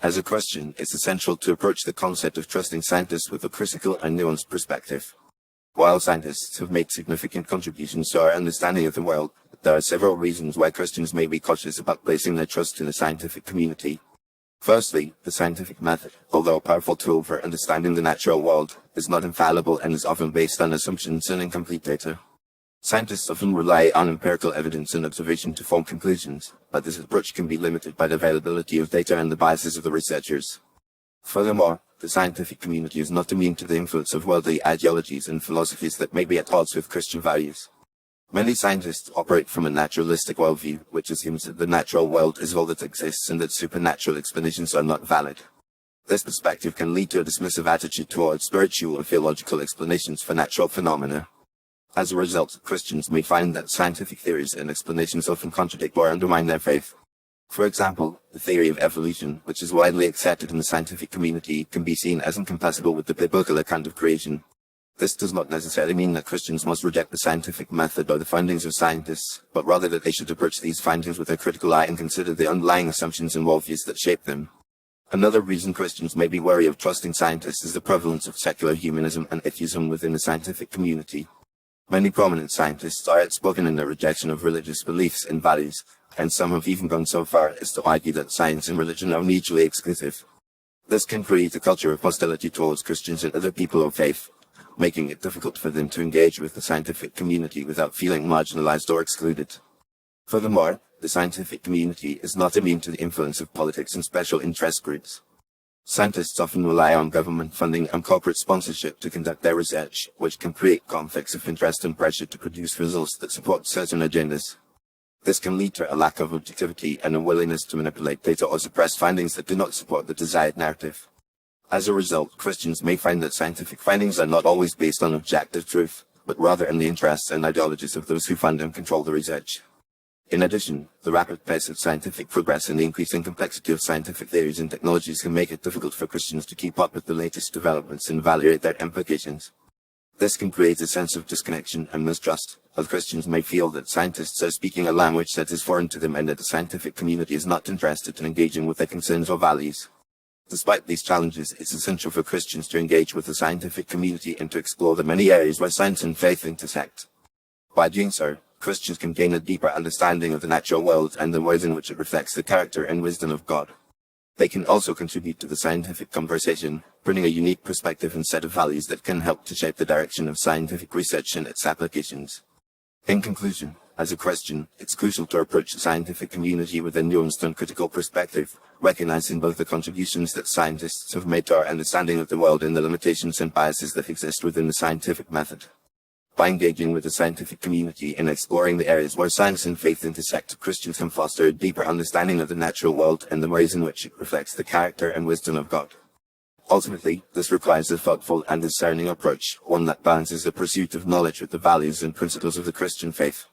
As a Christian, it's essential to approach the concept of trusting scientists with a critical and nuanced perspective. While scientists have made significant contributions to our understanding of the world, there are several reasons why Christians may be cautious about placing their trust in the scientific community. Firstly, the scientific method, although a powerful tool for understanding the natural world, is not infallible and is often based on assumptions and incomplete data. Scientists often rely on empirical evidence and observation to form conclusions, but this approach can be limited by the availability of data and the biases of the researchers. Furthermore, the scientific community is not immune to the influence of worldly ideologies and philosophies that may be at odds with Christian values. Many scientists operate from a naturalistic worldview, which assumes that the natural world is all that exists and that supernatural explanations are not valid. This perspective can lead to a dismissive attitude towards spiritual and theological explanations for natural phenomena. As a result, Christians may find that scientific theories and explanations often contradict or undermine their faith. For example, the theory of evolution, which is widely accepted in the scientific community, can be seen as incompatible with the biblical account of creation. This does not necessarily mean that Christians must reject the scientific method or the findings of scientists, but rather that they should approach these findings with a critical eye and consider the underlying assumptions and worldviews that shape them. Another reason Christians may be wary of trusting scientists is the prevalence of secular humanism and atheism within the scientific community. Many prominent scientists are outspoken in their rejection of religious beliefs and values, and some have even gone so far as to argue that science and religion are mutually exclusive. This can create a culture of hostility towards Christians and other people of faith, making it difficult for them to engage with the scientific community without feeling marginalized or excluded. Furthermore, the scientific community is not immune to the influence of politics and special interest groups. Scientists often rely on government funding and corporate sponsorship to conduct their research, which can create conflicts of interest and pressure to produce results that support certain agendas. This can lead to a lack of objectivity and a willingness to manipulate data or suppress findings that do not support the desired narrative. As a result, Christians may find that scientific findings are not always based on objective truth, but rather in the interests and ideologies of those who fund and control the research. In addition, the rapid pace of scientific progress and the increasing complexity of scientific theories and technologies can make it difficult for Christians to keep up with the latest developments and evaluate their implications. This can create a sense of disconnection and mistrust, as Christians may feel that scientists are speaking a language that is foreign to them and that the scientific community is not interested in engaging with their concerns or values. Despite these challenges, it's essential for Christians to engage with the scientific community and to explore the many areas where science and faith intersect. By doing so, Christians can gain a deeper understanding of the natural world and the ways in which it reflects the character and wisdom of God. They can also contribute to the scientific conversation, bringing a unique perspective and set of values that can help to shape the direction of scientific research and its applications. In conclusion, as a Christian, it's crucial to approach the scientific community with a nuanced and critical perspective, recognizing both the contributions that scientists have made to our understanding of the world and the limitations and biases that exist within the scientific method. By engaging with the scientific community and exploring the areas where science and faith intersect, Christians can foster a deeper understanding of the natural world and the ways in which it reflects the character and wisdom of God. Ultimately, this requires a thoughtful and discerning approach, one that balances the pursuit of knowledge with the values and principles of the Christian faith.